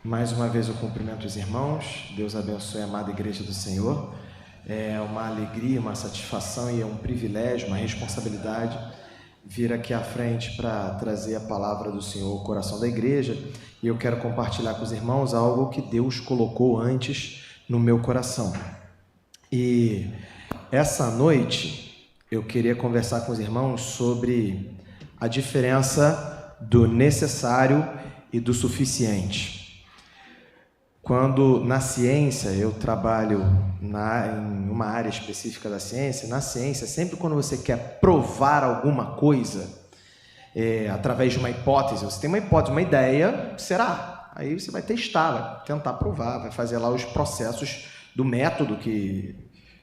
Mais uma vez eu cumprimento os irmãos. Deus abençoe a amada Igreja do Senhor. É uma alegria, uma satisfação e é um privilégio, uma responsabilidade vir aqui à frente para trazer a palavra do Senhor ao coração da igreja. E eu quero compartilhar com os irmãos algo que Deus colocou antes no meu coração. E essa noite eu queria conversar com os irmãos sobre a diferença do necessário e do suficiente. Quando na ciência, eu trabalho em uma área específica da ciência, na ciência, sempre quando você quer provar alguma coisa, através de uma hipótese, você tem uma hipótese, uma ideia, será? Aí você vai testar, vai tentar provar, vai fazer lá os processos do método que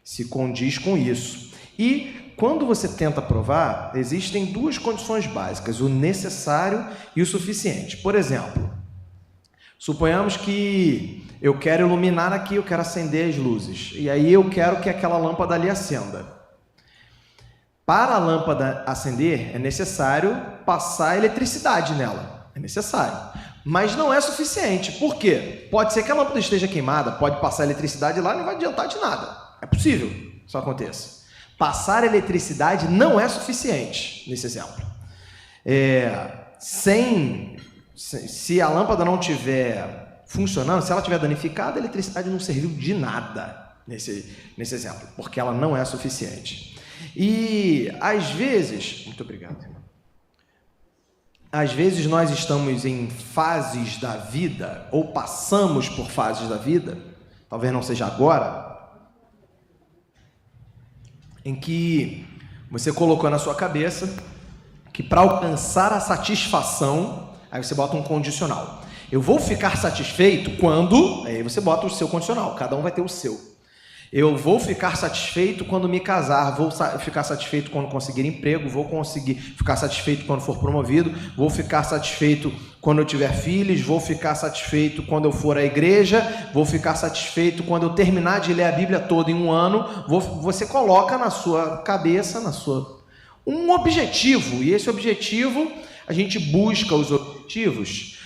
se condiz com isso. E quando você tenta provar, existem duas condições básicas, o necessário e o suficiente. Por exemplo, suponhamos que eu quero iluminar aqui, eu quero acender as luzes. E aí eu quero que aquela lâmpada ali acenda. Para a lâmpada acender, é necessário passar eletricidade nela. É necessário. Mas não é suficiente. Por quê? Pode ser que a lâmpada esteja queimada, pode passar eletricidade lá e não vai adiantar de nada. É possível que isso aconteça. Passar eletricidade não é suficiente, nesse exemplo. Se a lâmpada não estiver funcionando, se ela estiver danificada, a eletricidade não serviu de nada nesse exemplo, porque ela não é suficiente. E às vezes, muito obrigado, irmão. Às vezes nós estamos em fases da vida, ou passamos por fases da vida, talvez não seja agora, em que você colocou na sua cabeça que para alcançar a satisfação, aí você bota um condicional. Eu vou ficar satisfeito quando... Aí você bota o seu condicional, cada um vai ter o seu. Eu vou ficar satisfeito quando me casar, vou ficar satisfeito quando conseguir emprego, vou ficar satisfeito quando for promovido, vou ficar satisfeito quando eu tiver filhos, vou ficar satisfeito quando eu for à igreja, vou ficar satisfeito quando eu terminar de ler a Bíblia toda em um ano. Você coloca na sua cabeça, um objetivo, e esse objetivo, a gente busca os objetivos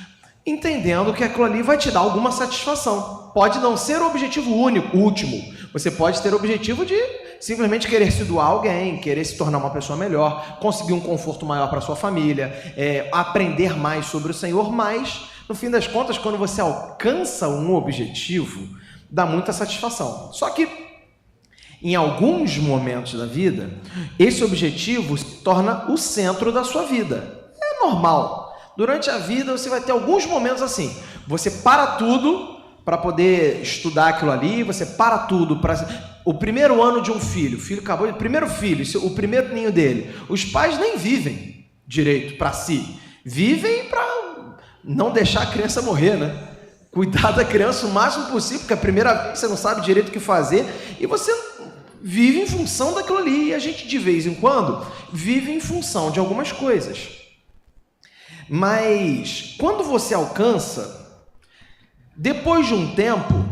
entendendo que aquilo ali vai te dar alguma satisfação. Pode não ser o objetivo único, último. Você pode ter o objetivo de simplesmente querer se doar a alguém, querer se tornar uma pessoa melhor, conseguir um conforto maior para a sua família, aprender mais sobre o Senhor, mas, no fim das contas, quando você alcança um objetivo, dá muita satisfação. Só que, em alguns momentos da vida, esse objetivo se torna o centro da sua vida. É normal. Durante a vida, você vai ter alguns momentos assim. Você para tudo para poder estudar aquilo ali, você para tudo para... O primeiro ano de um filho, o filho acabou, o primeiro filho, o primeiro ninho dele. Os pais nem vivem direito para si. Vivem para não deixar a criança morrer, né? Cuidar da criança o máximo possível, porque a primeira vez você não sabe direito o que fazer e você vive em função daquilo ali. E a gente, de vez em quando, vive em função de algumas coisas. Mas, quando você alcança, depois de um tempo,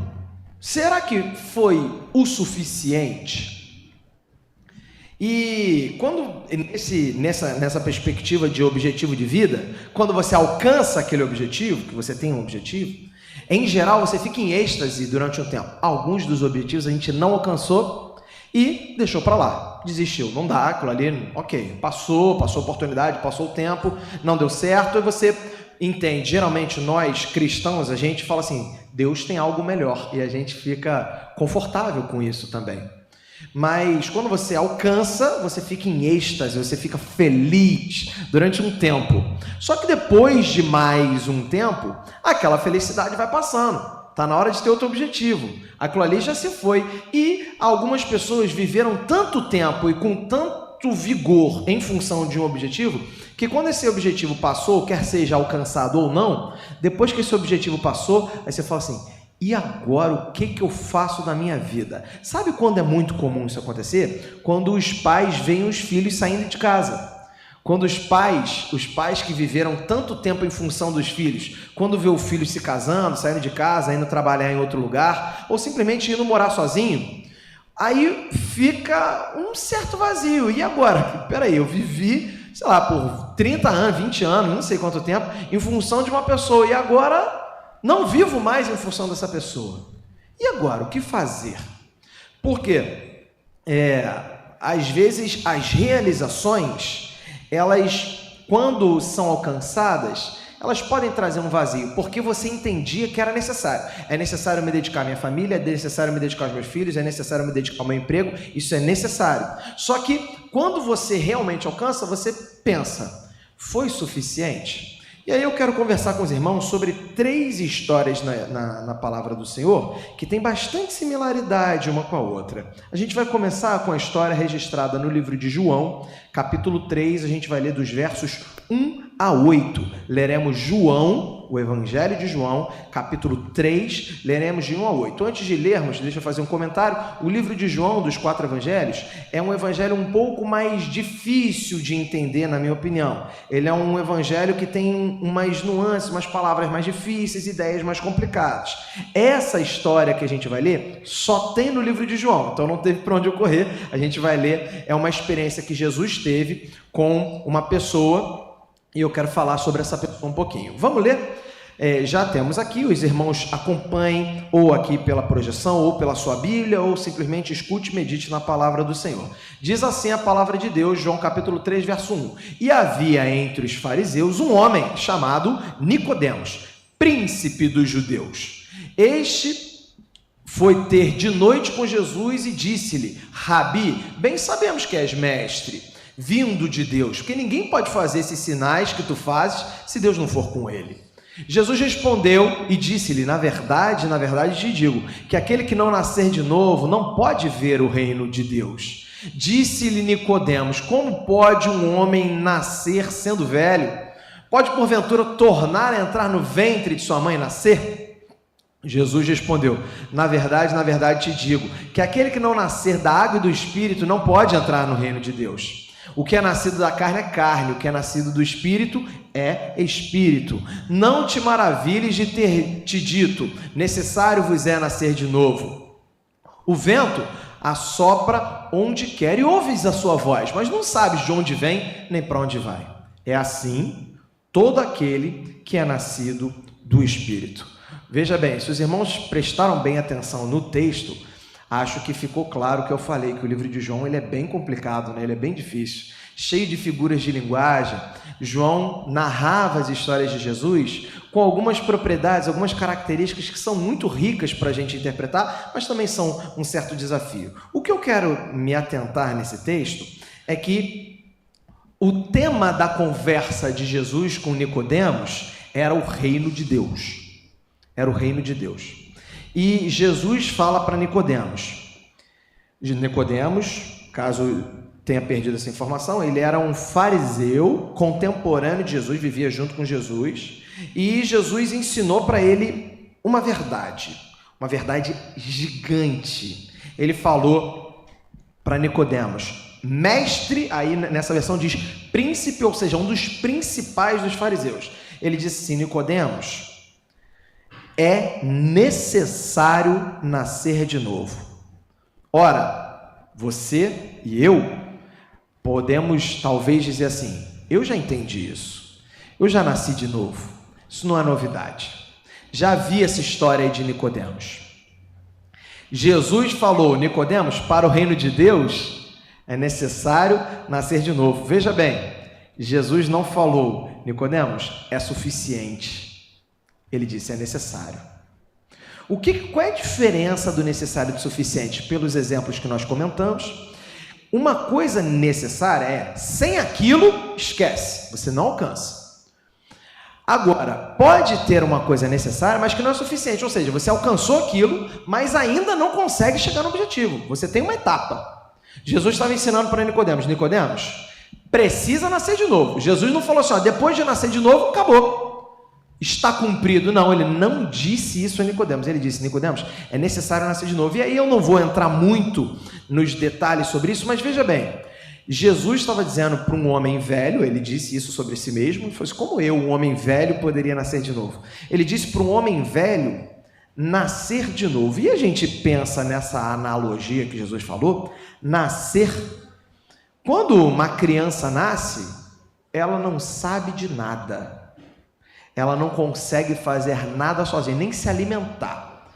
será que foi o suficiente? E quando, nessa perspectiva de objetivo de vida, quando você alcança aquele objetivo, que você tem um objetivo, em geral você fica em êxtase durante um tempo. Alguns dos objetivos a gente não alcançou e deixou para lá, desistiu, não dá, aquilo ali, ok, passou a oportunidade, passou o tempo, não deu certo, e você entende, geralmente nós cristãos, a gente fala assim, Deus tem algo melhor, e a gente fica confortável com isso também. Mas quando você alcança, você fica em êxtase, você fica feliz durante um tempo. Só que depois de mais um tempo, aquela felicidade vai passando. Está na hora de ter outro objetivo. Aquilo ali já se foi. E algumas pessoas viveram tanto tempo e com tanto vigor em função de um objetivo, que quando esse objetivo passou, quer seja alcançado ou não, depois que esse objetivo passou, aí você fala assim, e agora o que eu faço da minha vida? Sabe quando é muito comum isso acontecer? Quando os pais veem os filhos saindo de casa. Quando os pais que viveram tanto tempo em função dos filhos, quando vê o filho se casando, saindo de casa, indo trabalhar em outro lugar, ou simplesmente indo morar sozinho, aí fica um certo vazio. E agora? Peraí, eu vivi, por 30 anos, 20 anos, não sei quanto tempo, em função de uma pessoa, e agora Não vivo mais em função dessa pessoa. E agora, o que fazer? Porque, às vezes, as realizações, elas, quando são alcançadas, elas podem trazer um vazio, porque você entendia que era necessário. É necessário me dedicar à minha família, é necessário me dedicar aos meus filhos, é necessário me dedicar ao meu emprego, isso é necessário. Só que, quando você realmente alcança, você pensa, foi suficiente? E aí eu quero conversar com os irmãos sobre 3 histórias na palavra do Senhor, que tem bastante similaridade uma com a outra. A gente vai começar com a história registrada no livro de João, capítulo 3, a gente vai ler dos versos 1 a 8. Leremos João, o Evangelho de João, capítulo 3, leremos de 1 a 8. Antes de lermos, deixa eu fazer um comentário. O livro de João, dos 4 evangelhos, é um evangelho um pouco mais difícil de entender, na minha opinião. Ele é um evangelho que tem umas nuances, umas palavras mais difíceis, ideias mais complicadas. Essa história que a gente vai ler só tem no livro de João, então não teve para onde eu correr. A gente vai ler, é uma experiência que Jesus teve com uma pessoa, e eu quero falar sobre essa pessoa um pouquinho. Vamos ler? Já temos aqui, os irmãos acompanhem, ou aqui pela projeção, ou pela sua Bíblia, ou simplesmente escute e medite na palavra do Senhor. Diz assim a palavra de Deus, João capítulo 3, verso 1. E havia entre os fariseus um homem chamado Nicodemos, príncipe dos judeus. Este foi ter de noite com Jesus e disse-lhe, Rabi, bem sabemos que és mestre, vindo de Deus, porque ninguém pode fazer esses sinais que tu fazes se Deus não for com ele. Jesus respondeu e disse-lhe, na verdade te digo, que aquele que não nascer de novo não pode ver o reino de Deus. Disse-lhe Nicodemos, como pode um homem nascer sendo velho? Pode porventura tornar a entrar no ventre de sua mãe e nascer? Jesus respondeu, na verdade te digo, que aquele que não nascer da água e do Espírito não pode entrar no reino de Deus. O que é nascido da carne é carne, o que é nascido do Espírito é Espírito. Não te maravilhes de ter te dito, necessário vos é nascer de novo. O vento assopra onde quer e ouves a sua voz, mas não sabes de onde vem nem para onde vai. É assim todo aquele que é nascido do Espírito. Veja bem, se os irmãos prestaram bem atenção no texto, acho que ficou claro que eu falei que o livro de João ele é bem complicado, né? Ele é bem difícil, cheio de figuras de linguagem. João narrava as histórias de Jesus com algumas propriedades, algumas características que são muito ricas para a gente interpretar, mas também são um certo desafio. O que eu quero me atentar nesse texto é que o tema da conversa de Jesus com Nicodemos era o reino de Deus. Era o reino de Deus. E Jesus fala para Nicodemos. Nicodemos, caso tenha perdido essa informação, ele era um fariseu contemporâneo de Jesus, vivia junto com Jesus, e Jesus ensinou para ele uma verdade gigante. Ele falou para Nicodemos, mestre, aí nessa versão diz príncipe, ou seja, um dos principais dos fariseus. Ele disse assim, Nicodemos, é necessário nascer de novo. Ora, você e eu podemos talvez dizer assim, eu já entendi isso, eu já nasci de novo, isso não é novidade. Já vi essa história aí de Nicodemos. Jesus falou, Nicodemos, para o reino de Deus é necessário nascer de novo. Veja bem, Jesus não falou, Nicodemos, é suficiente. Ele disse, é necessário. Qual é a diferença do necessário e do suficiente? Pelos exemplos que nós comentamos, uma coisa necessária é, sem aquilo, esquece, você não alcança. Agora, pode ter uma coisa necessária, mas que não é suficiente, ou seja, você alcançou aquilo, mas ainda não consegue chegar no objetivo, você tem uma etapa. Jesus estava ensinando para Nicodemos, precisa nascer de novo. Jesus não falou assim, depois de nascer de novo, acabou. Está cumprido. Não, ele não disse isso a Nicodemos. Ele disse, Nicodemos, é necessário nascer de novo. E aí eu não vou entrar muito nos detalhes sobre isso, mas veja bem, Jesus estava dizendo para um homem velho, ele disse isso sobre si mesmo, ele falou assim, como eu, um homem velho, poderia nascer de novo? Ele disse para um homem velho nascer de novo. E a gente pensa nessa analogia que Jesus falou, nascer. Quando uma criança nasce, ela não sabe de nada. ela não consegue fazer nada sozinha, nem se alimentar.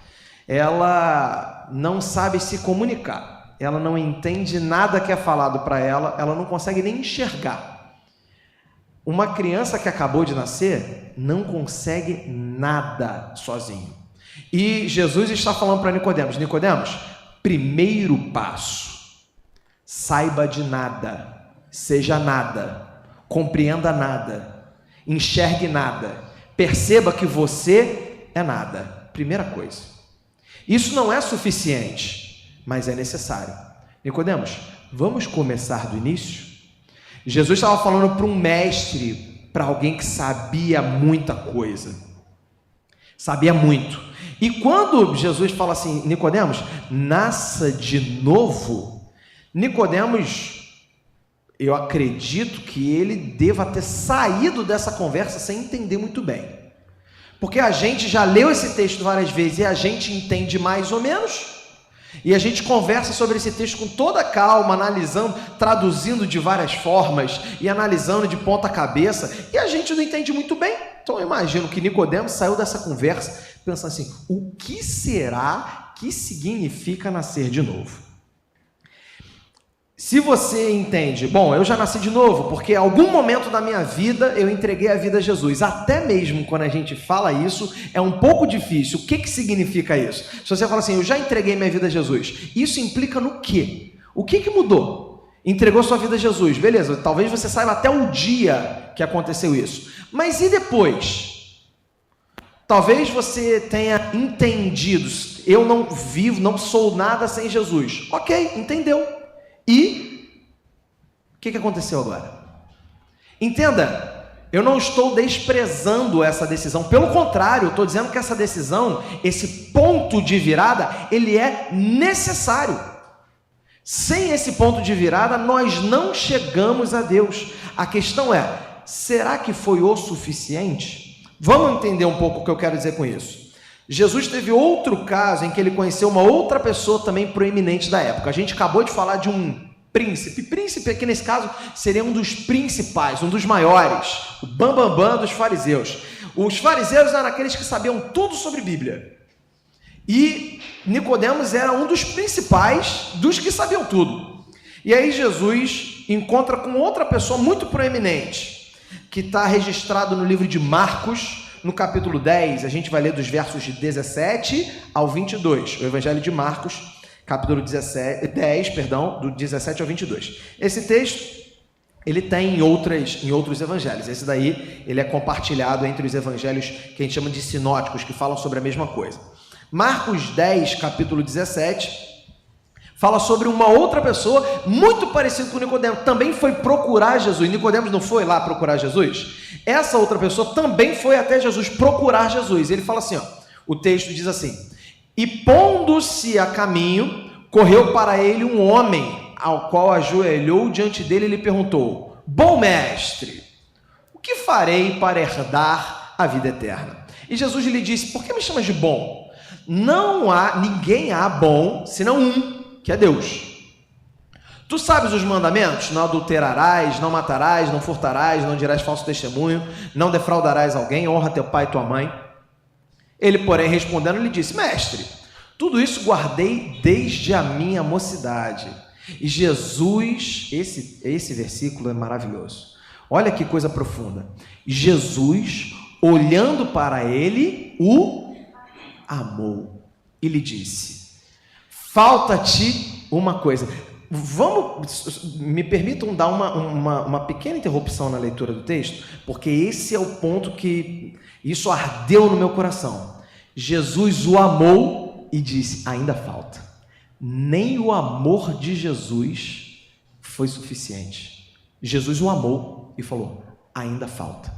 Ela não sabe se comunicar, ela não entende nada que é falado para ela, ela não consegue nem enxergar. Uma criança que acabou de nascer não consegue nada sozinho. E Jesus está falando para Nicodemos: Nicodemos, primeiro passo, saiba de nada, seja nada, compreenda nada, enxergue nada, perceba que você é nada. Primeira coisa. Isso não é suficiente, mas é necessário. Nicodemos, vamos começar do início? Jesus estava falando para um mestre, para alguém que sabia muita coisa. Sabia muito. E quando Jesus fala assim, Nicodemos, nasça de novo, Nicodemos, eu acredito que ele deva ter saído dessa conversa sem entender muito bem. Porque a gente já leu esse texto várias vezes e a gente entende mais ou menos, e a gente conversa sobre esse texto com toda calma, analisando, traduzindo de várias formas e analisando de ponta cabeça, e a gente não entende muito bem. Então eu imagino que Nicodemos saiu dessa conversa pensando assim, o que será que significa nascer de novo? Se você entende, bom, eu já nasci de novo, porque em algum momento da minha vida eu entreguei a vida a Jesus. Até mesmo quando a gente fala isso, é um pouco difícil. O que significa isso? Se você fala assim, eu já entreguei minha vida a Jesus, isso implica no quê? O que mudou? Entregou sua vida a Jesus, beleza, talvez você saiba até o dia que aconteceu isso. Mas e depois? Talvez você tenha entendido, eu não vivo, não sou nada sem Jesus. Ok, entendeu. E o que aconteceu agora? Entenda, eu não estou desprezando essa decisão, pelo contrário, eu estou dizendo que essa decisão, esse ponto de virada, ele é necessário. Sem esse ponto de virada, nós não chegamos a Deus. A questão é, será que foi o suficiente? Vamos entender um pouco o que eu quero dizer com isso. Jesus teve outro caso em que ele conheceu uma outra pessoa também proeminente da época. A gente acabou de falar de um príncipe. Príncipe aqui nesse caso seria um dos principais, um dos maiores, o bambambam dos fariseus. Os fariseus eram aqueles que sabiam tudo sobre Bíblia. E Nicodemos era um dos principais dos que sabiam tudo. E aí Jesus encontra com outra pessoa muito proeminente, que está registrado no livro de Marcos, no capítulo 10, a gente vai ler dos versos de 17 ao 22, o Evangelho de Marcos, capítulo 10, do 17 ao 22. Esse texto, ele tem em outros evangelhos, esse daí, ele é compartilhado entre os evangelhos que a gente chama de sinóticos, que falam sobre a mesma coisa. Marcos 10, capítulo 17, fala sobre uma outra pessoa, muito parecida com Nicodemos, também foi procurar Jesus. Nicodemos não foi lá procurar Jesus? Essa outra pessoa também foi até Jesus procurar Jesus. Ele fala assim, ó, o texto diz assim, e pondo-se a caminho, correu para ele um homem, ao qual ajoelhou diante dele e lhe perguntou, bom mestre, o que farei para herdar a vida eterna? E Jesus lhe disse, por que me chamas de bom? Ninguém há bom, senão um, que é Deus. Tu sabes os mandamentos? Não adulterarás, não matarás, não furtarás, não dirás falso testemunho, não defraudarás alguém, honra teu pai e tua mãe. Ele, porém, respondendo, lhe disse, mestre, tudo isso guardei desde a minha mocidade. E Jesus, esse versículo é maravilhoso. Olha que coisa profunda. Jesus, olhando para ele, o amou e lhe disse, falta-te uma coisa. Me permitam dar uma pequena interrupção na leitura do texto, porque esse é o ponto que isso ardeu no meu coração. Jesus o amou e disse, ainda falta. Nem o amor de Jesus foi suficiente. Jesus o amou e falou, ainda falta.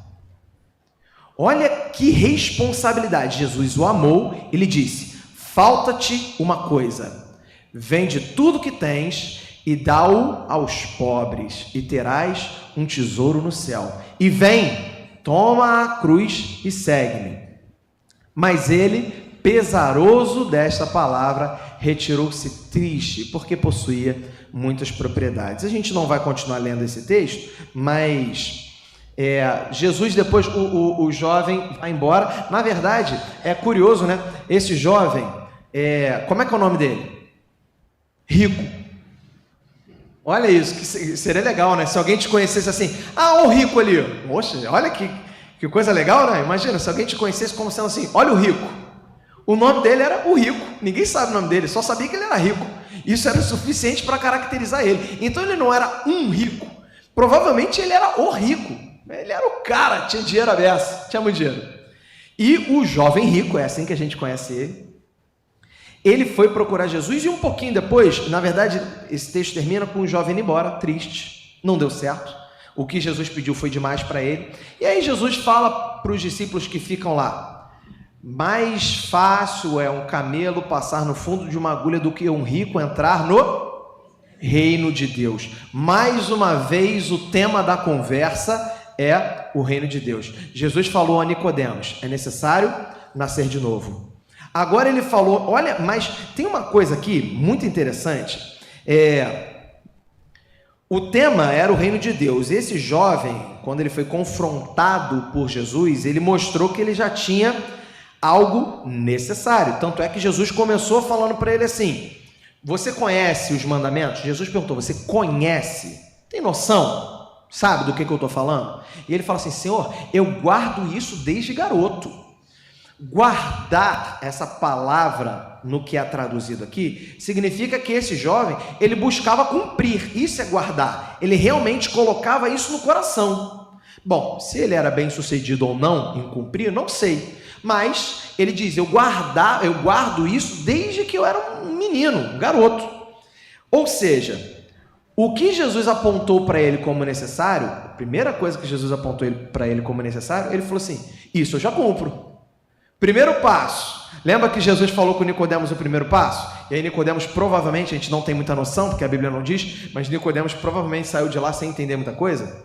Olha que responsabilidade. Jesus o amou e lhe disse, falta-te uma coisa. Vende tudo que tens e dá-o aos pobres, e terás um tesouro no céu. E vem, toma a cruz e segue-me. Mas ele, pesaroso desta palavra, retirou-se triste, porque possuía muitas propriedades. A gente não vai continuar lendo esse texto, mas Jesus, depois o jovem vai embora. Na verdade, é curioso, né? Esse jovem, como é que é o nome dele? Rico. Olha isso, que seria legal, né? Se alguém te conhecesse assim, o rico ali. Poxa, olha que coisa legal, né? Imagina, se alguém te conhecesse como sendo assim, olha o rico. O nome dele era o rico. Ninguém sabe o nome dele, só sabia que ele era rico. Isso era o suficiente para caracterizar ele. Então ele não era um rico. Provavelmente ele era o rico. Ele era o cara, tinha dinheiro aberto, tinha muito dinheiro. E o jovem rico, é assim que a gente conhece ele. Ele foi procurar Jesus e um pouquinho depois, na verdade, esse texto termina com o jovem indo embora, triste, não deu certo. O que Jesus pediu foi demais para ele. E aí Jesus fala para os discípulos que ficam lá: mais fácil é um camelo passar no fundo de uma agulha do que um rico entrar no reino de Deus. Mais uma vez, o tema da conversa é o reino de Deus. Jesus falou a Nicodemos: é necessário nascer de novo. Agora ele falou, olha, mas tem uma coisa aqui muito interessante. O tema era o reino de Deus. Esse jovem, quando ele foi confrontado por Jesus, ele mostrou que ele já tinha algo necessário. Tanto é que Jesus começou falando para ele assim: você conhece os mandamentos? Jesus perguntou: você conhece? Tem noção? Sabe do que eu estou falando? E ele fala assim: Senhor, eu guardo isso desde garoto. Guardar, essa palavra no que é traduzido aqui, significa que esse jovem, ele buscava cumprir. Isso é guardar. Ele realmente colocava isso no coração. Bom, se ele era bem sucedido ou não em cumprir, não sei. Mas ele diz: eu guardo isso desde que eu era um menino, um garoto. Ou seja, o que Jesus apontou para ele como necessário, a primeira coisa que Jesus apontou para ele como necessário, ele falou assim: isso eu já cumpro. Primeiro passo. Lembra que Jesus falou com Nicodemos o primeiro passo? E aí Nicodemos provavelmente, a gente não tem muita noção, porque a Bíblia não diz, mas Nicodemos provavelmente saiu de lá sem entender muita coisa.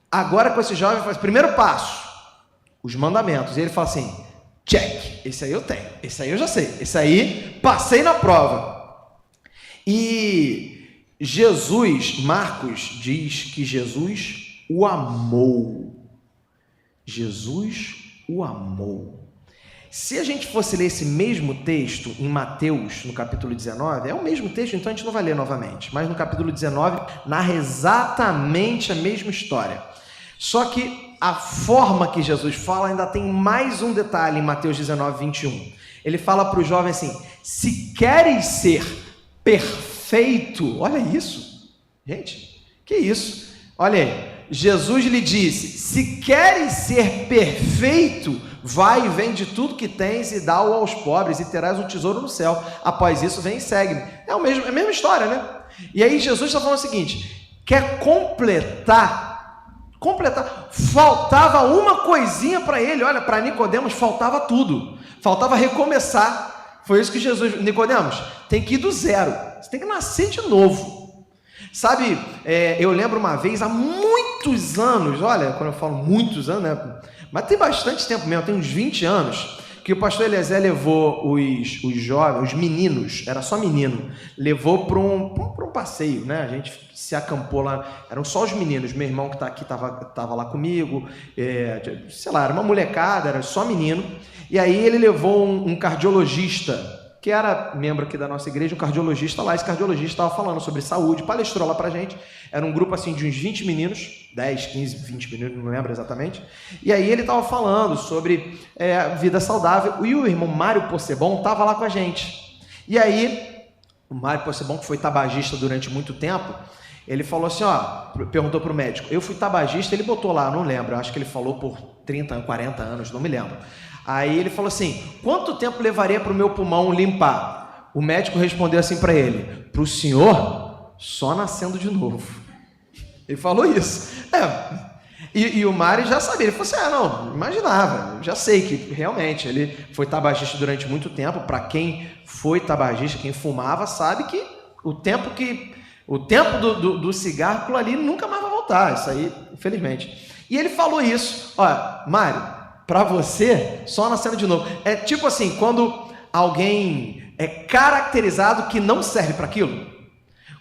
Agora com esse jovem faz primeiro passo, os mandamentos. E ele fala assim: check, esse aí eu tenho, esse aí eu já sei, esse aí passei na prova. E Jesus, Marcos diz que Jesus o amou. Jesus o amou. Se a gente fosse ler esse mesmo texto em Mateus, no capítulo 19, é o mesmo texto, então a gente não vai ler novamente, mas no capítulo 19 narra exatamente a mesma história. Só que a forma que Jesus fala ainda tem mais um detalhe em Mateus 19, 21. Ele fala para o jovem assim: se queres ser perfeito, olha isso, gente, que isso? Olha aí, Jesus lhe disse: se queres ser perfeito, vai e vende tudo que tens e dá-o aos pobres e terás um tesouro no céu. Após isso, vem e segue-me. É a mesma história, né? E aí Jesus está falando o seguinte: quer completar, faltava uma coisinha para ele. Olha, para Nicodemos faltava tudo, faltava recomeçar. Foi isso que Jesus: Nicodemos, tem que ir do zero, você tem que nascer de novo. Sabe, eu lembro uma vez, há muitos anos, olha, quando eu falo muitos anos, né? Mas tem bastante tempo mesmo, tem uns 20 anos, que o pastor Eliezer levou os jovens, os meninos, era só menino, levou para um passeio, né? A gente se acampou lá, eram só os meninos, meu irmão que está aqui estava lá comigo, sei lá, era uma molecada, era só menino, e aí ele levou um cardiologista, que era membro aqui da nossa igreja, um cardiologista lá. Esse cardiologista estava falando sobre saúde, palestrou lá pra gente. Era um grupo assim de uns 20 meninos, 10, 15, 20 meninos, não lembro exatamente. E aí ele estava falando sobre vida saudável, e o irmão Mário Possebon estava lá com a gente. E aí, o Mário Possebon, que foi tabagista durante muito tempo, ele falou assim, perguntou para o médico: eu fui tabagista, ele botou lá, não lembro, acho que ele falou por 30, 40 anos, não me lembro. Aí ele falou assim: quanto tempo levaria para o meu pulmão limpar? O médico respondeu assim para ele: para o senhor, só nascendo de novo. Ele falou isso. E o Mário já sabia, ele falou assim: não, imaginava, já sei que realmente ele foi tabagista durante muito tempo. Para quem foi tabagista, quem fumava, sabe que o tempo do cigarro, aquilo ali nunca mais vai voltar, isso aí, infelizmente. E ele falou isso: Mário, para você, só nascendo de novo. É tipo assim, quando alguém é caracterizado que não serve para aquilo.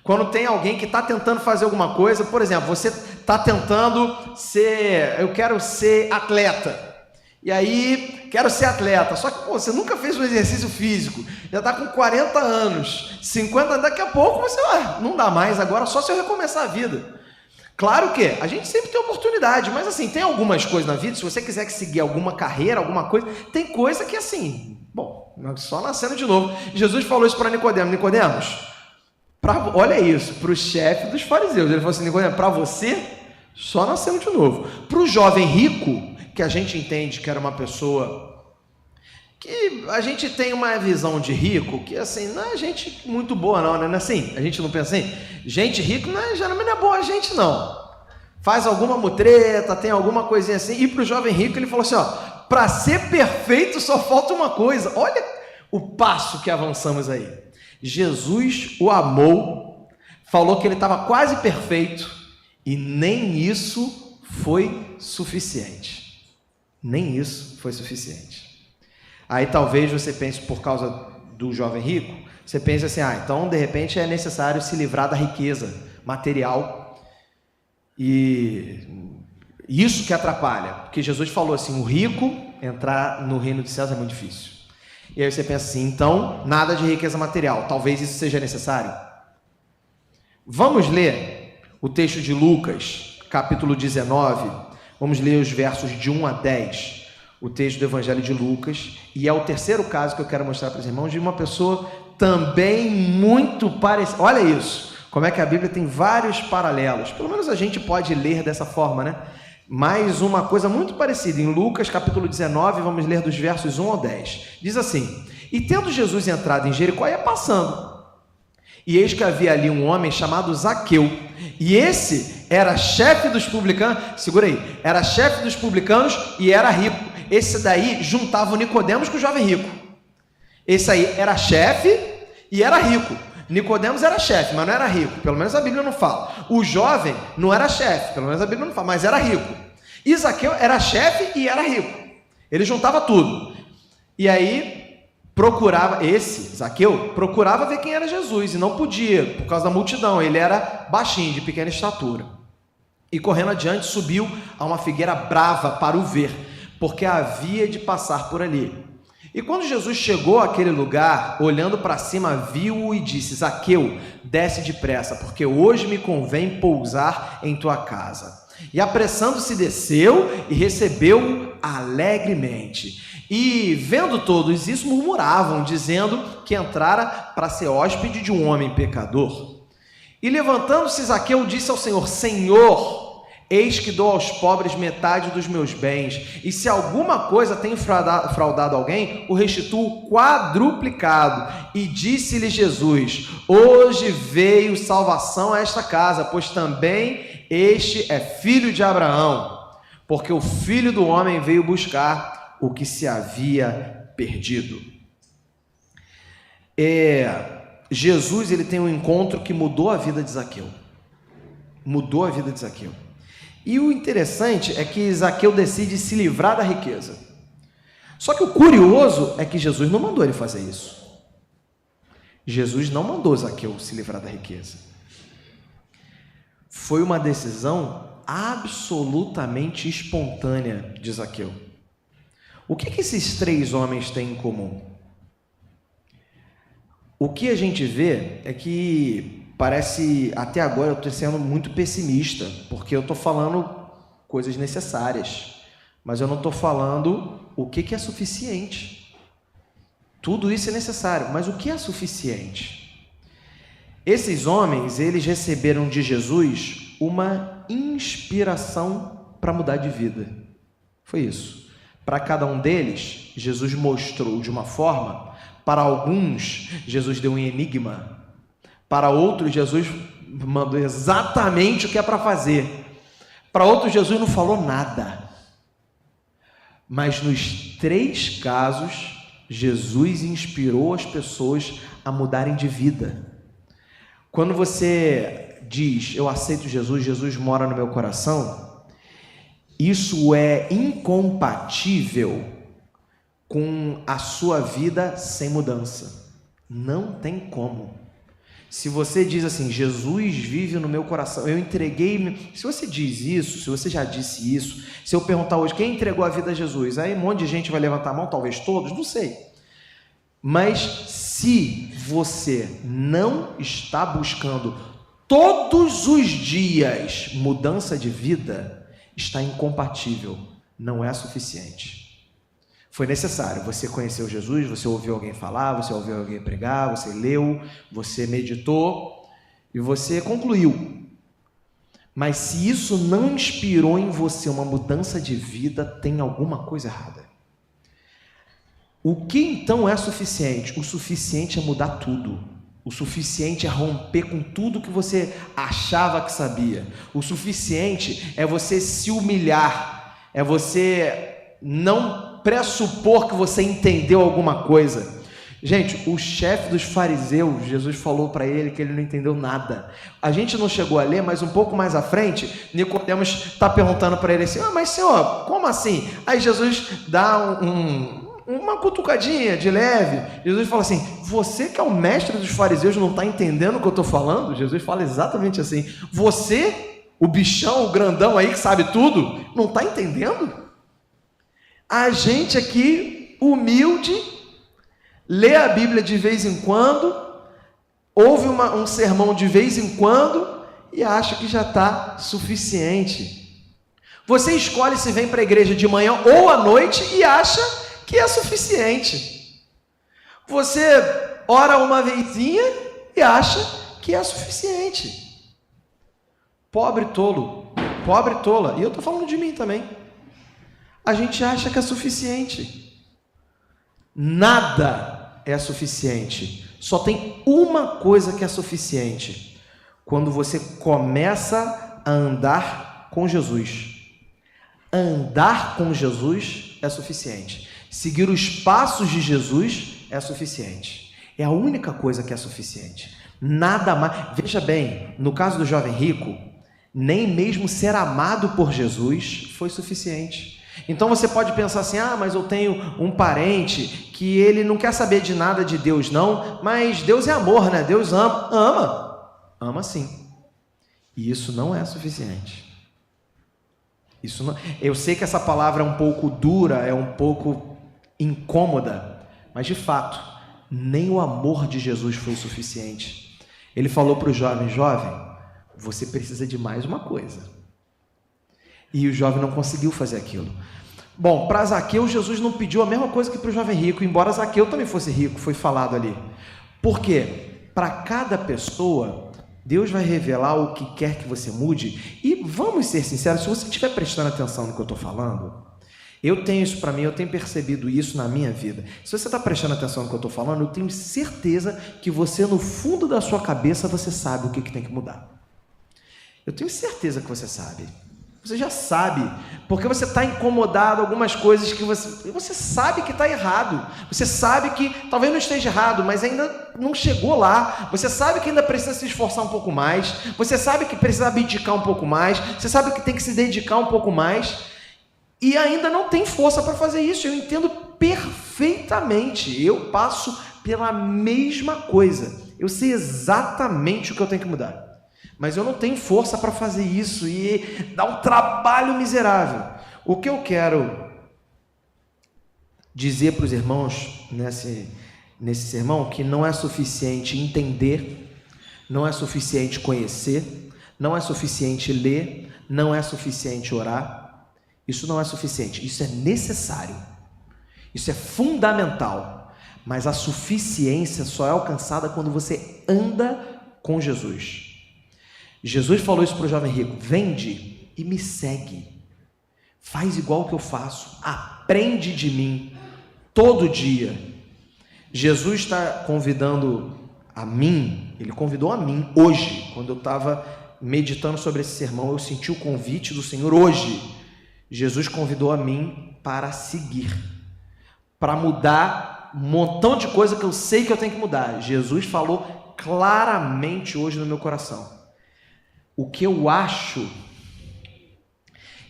Quando tem alguém que está tentando fazer alguma coisa, por exemplo, você está tentando eu quero ser atleta. E aí, quero ser atleta. Só que, você nunca fez um exercício físico. Já está com 40 anos, 50, daqui a pouco você, não dá mais agora, só se eu recomeçar a vida. Claro que a gente sempre tem oportunidade, mas assim, tem algumas coisas na vida, se você quiser seguir alguma carreira, alguma coisa, tem coisa que assim, só nascendo de novo. Jesus falou isso para Nicodemos. Nicodemos, olha isso, para o chefe dos fariseus, ele falou assim, Nicodemos, para você, só nascendo de novo. Para o jovem rico, que a gente entende que era uma pessoa que a gente tem uma visão de rico, que assim, não é gente muito boa não, né? Assim, a gente não pensa assim, gente rico geralmente não é boa gente não, faz alguma mutreta, tem alguma coisinha assim. E para o jovem rico ele falou assim, para ser perfeito só falta uma coisa. Olha o passo que avançamos aí. Jesus o amou, falou que ele estava quase perfeito e nem isso foi suficiente. Nem isso foi suficiente. Aí talvez você pense, por causa do jovem rico, você pense assim, então de repente é necessário se livrar da riqueza material. E isso que atrapalha, porque Jesus falou assim, o rico entrar no reino dos céus é muito difícil. E aí você pensa assim, então nada de riqueza material, talvez isso seja necessário. Vamos ler o texto de Lucas, capítulo 19, vamos ler os versos de 1 a 10, o texto do Evangelho de Lucas, e é o terceiro caso que eu quero mostrar para os irmãos, de uma pessoa também muito parecida. Olha isso, como é que a Bíblia tem vários paralelos, pelo menos a gente pode ler dessa forma, né? Mais uma coisa muito parecida, em Lucas capítulo 19, vamos ler dos versos 1 ao 10, diz assim, e tendo Jesus entrado em Jericó, ia passando, e eis que havia ali um homem chamado Zaqueu, e esse era chefe dos publicanos, segura aí, era chefe dos publicanos e era rico. Esse daí juntava o Nicodemos com o jovem rico. Esse aí era chefe e era rico. Nicodemos era chefe, mas não era rico, pelo menos a Bíblia não fala. O jovem não era chefe, pelo menos a Bíblia não fala, mas era rico. E Zaqueu era chefe e era rico. Ele juntava tudo. E aí Zaqueu procurava ver quem era Jesus e não podia, por causa da multidão, ele era baixinho, de pequena estatura. E correndo adiante, subiu a uma figueira brava para o ver, porque havia de passar por ali. E quando Jesus chegou àquele lugar, olhando para cima, viu-o e disse, Zaqueu, desce depressa, porque hoje me convém pousar em tua casa. E apressando-se desceu e recebeu-o alegremente. E vendo todos isso, murmuravam, dizendo que entrara para ser hóspede de um homem pecador. E levantando-se Zaqueu, disse ao Senhor, Senhor, eis que dou aos pobres metade dos meus bens, e se alguma coisa tenho fraudado alguém, o restituo quadruplicado. E disse-lhe Jesus, hoje veio salvação a esta casa, pois também este é filho de Abraão, porque o Filho do Homem veio buscar o que se havia perdido. Jesus, ele tem um encontro que mudou a vida de Zaqueu. Mudou a vida de Zaqueu. E o interessante é que Zaqueu decide se livrar da riqueza. Só que o curioso é que Jesus não mandou ele fazer isso. Jesus não mandou Zaqueu se livrar da riqueza. Foi uma decisão absolutamente espontânea de Zaqueu. O que esses três homens têm em comum? O que a gente vê é que parece, até agora eu estou sendo muito pessimista, porque eu estou falando coisas necessárias, mas eu não estou falando o que é suficiente. Tudo isso é necessário, mas o que é suficiente? Esses homens, eles receberam de Jesus uma inspiração para mudar de vida. Foi isso. Para cada um deles, Jesus mostrou de uma forma, para alguns, Jesus deu um enigma, para outros, Jesus mandou exatamente o que é para fazer, para outros, Jesus não falou nada, mas nos três casos, Jesus inspirou as pessoas a mudarem de vida. Quando você diz, eu aceito Jesus, Jesus mora no meu coração, isso é incompatível com a sua vida sem mudança. Não tem como. Se você diz assim, Jesus vive no meu coração, eu entreguei... Se você diz isso, se você já disse isso, se eu perguntar hoje, quem entregou a vida a Jesus? Aí um monte de gente vai levantar a mão, talvez todos, não sei. Mas se você não está buscando todos os dias mudança de vida, está incompatível, não é suficiente. Foi necessário, você conheceu Jesus, você ouviu alguém falar, você ouviu alguém pregar, você leu, você meditou e você concluiu. Mas se isso não inspirou em você uma mudança de vida, tem alguma coisa errada. O que então é suficiente? O suficiente é mudar tudo. O suficiente é romper com tudo que você achava que sabia. O suficiente é você se humilhar, é você não pressupor que você entendeu alguma coisa. Gente, o chefe dos fariseus, Jesus falou para ele que ele não entendeu nada. A gente não chegou a ler, mas um pouco mais à frente, Nicodemos está perguntando para ele assim, mas senhor, como assim? Aí Jesus dá uma cutucadinha de leve. Jesus fala assim, você que é o mestre dos fariseus não está entendendo o que eu estou falando? Jesus fala exatamente assim, você, o bichão, o grandão aí que sabe tudo, não está entendendo? A gente aqui, humilde, lê a Bíblia de vez em quando, ouve um sermão de vez em quando e acha que já está suficiente. Você escolhe se vem para a igreja de manhã ou à noite e acha que é suficiente. Você ora uma vezinha e acha que é suficiente. Pobre tolo, pobre tola. E eu estou falando de mim também. A gente acha que é suficiente. Nada é suficiente. Só tem uma coisa que é suficiente. Quando você começa a andar com Jesus. Andar com Jesus é suficiente. Seguir os passos de Jesus é suficiente. É a única coisa que é suficiente. Nada mais. Veja bem, no caso do jovem rico, nem mesmo ser amado por Jesus foi suficiente. Então você pode pensar assim, mas eu tenho um parente que ele não quer saber de nada de Deus não, mas Deus é amor, né? Deus ama sim. E isso não é suficiente. Isso não... Eu sei que essa palavra é um pouco dura, é um pouco incômoda, mas de fato, nem o amor de Jesus foi suficiente. Ele falou para o jovem, você precisa de mais uma coisa. E o jovem não conseguiu fazer aquilo. Bom, para Zaqueu, Jesus não pediu a mesma coisa que para o jovem rico, embora Zaqueu também fosse rico, foi falado ali. Por quê? Para cada pessoa, Deus vai revelar o que quer que você mude. E vamos ser sinceros, se você estiver prestando atenção no que eu estou falando, eu tenho isso para mim, eu tenho percebido isso na minha vida. Se você está prestando atenção no que eu estou falando, eu tenho certeza que você, no fundo da sua cabeça, você sabe o que tem que mudar. Eu tenho certeza que você sabe. Você já sabe, porque você está incomodado com algumas coisas que você sabe que está errado. Você sabe que talvez não esteja errado, mas ainda não chegou lá. Você sabe que ainda precisa se esforçar um pouco mais. Você sabe que precisa abdicar um pouco mais. Você sabe que tem que se dedicar um pouco mais. E ainda não tem força para fazer isso. Eu entendo perfeitamente. Eu passo pela mesma coisa. Eu sei exatamente o que eu tenho que mudar. Mas eu não tenho força para fazer isso e dá um trabalho miserável. O que eu quero dizer para os irmãos nesse sermão, que não é suficiente entender, não é suficiente conhecer, não é suficiente ler, não é suficiente orar. Isso não é suficiente, isso é necessário, isso é fundamental, mas a suficiência só é alcançada quando você anda com Jesus. Jesus falou isso para o jovem rico, vende e me segue, faz igual que eu faço, aprende de mim, todo dia. Jesus está convidando a mim, ele convidou a mim hoje, quando eu estava meditando sobre esse sermão, eu senti o convite do Senhor hoje. Jesus convidou a mim para seguir, para mudar um montão de coisa que eu sei que eu tenho que mudar. Jesus falou claramente hoje no meu coração. O que eu acho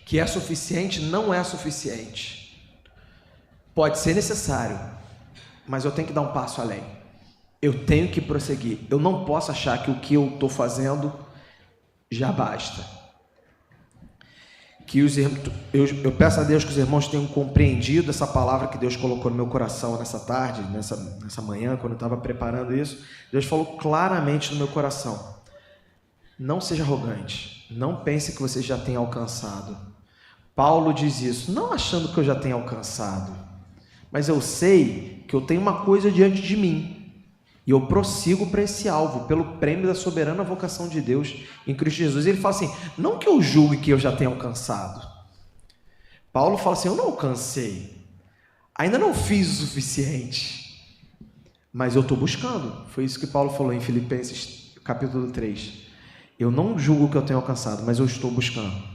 que é suficiente não é suficiente. Pode ser necessário, mas eu tenho que dar um passo além. eu tenho que prosseguir. Eu não posso achar que o que eu estou fazendo já basta. Eu peço a Deus que os irmãos tenham compreendido essa palavra que Deus colocou no meu coração nessa tarde, nessa manhã, quando eu estava preparando isso. Deus falou claramente no meu coração: não seja arrogante, não pense que você já tem alcançado. Paulo diz isso, não achando que eu já tenho alcançado, mas eu sei que eu tenho uma coisa diante de mim, e eu prossigo para esse alvo, pelo prêmio da soberana vocação de Deus em Cristo Jesus. Ele fala assim, não que eu julgue que eu já tenho alcançado. Paulo fala assim, eu não alcancei, ainda não fiz o suficiente, mas eu estou buscando. Foi isso que Paulo falou em Filipenses capítulo 3. Eu não julgo que eu tenho alcançado, mas eu estou buscando.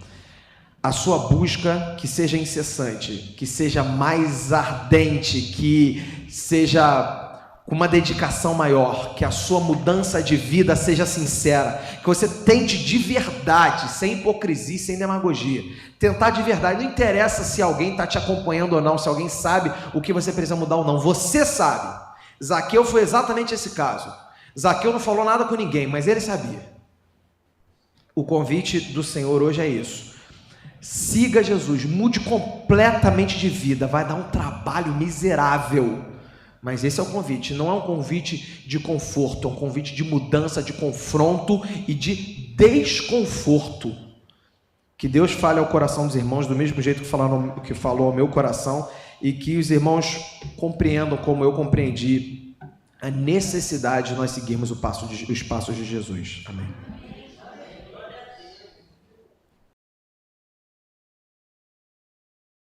A sua busca que seja incessante, que seja mais ardente, que seja com uma dedicação maior, que a sua mudança de vida seja sincera, que você tente de verdade, sem hipocrisia, sem demagogia, tentar de verdade. Não interessa se alguém está te acompanhando ou não, se alguém sabe o que você precisa mudar ou não, você sabe. Zaqueu foi exatamente esse caso. Zaqueu não falou nada com ninguém, mas ele sabia. O convite do Senhor hoje é isso: siga Jesus, mude completamente de vida. Vai dar um trabalho miserável, mas esse é o convite. Não é um convite de conforto, é um convite de mudança, de confronto e de desconforto. Que Deus fale ao coração dos irmãos do mesmo jeito que falou ao meu coração, e que os irmãos compreendam, como eu compreendi, a necessidade de nós seguirmos os passos de Jesus. Amém.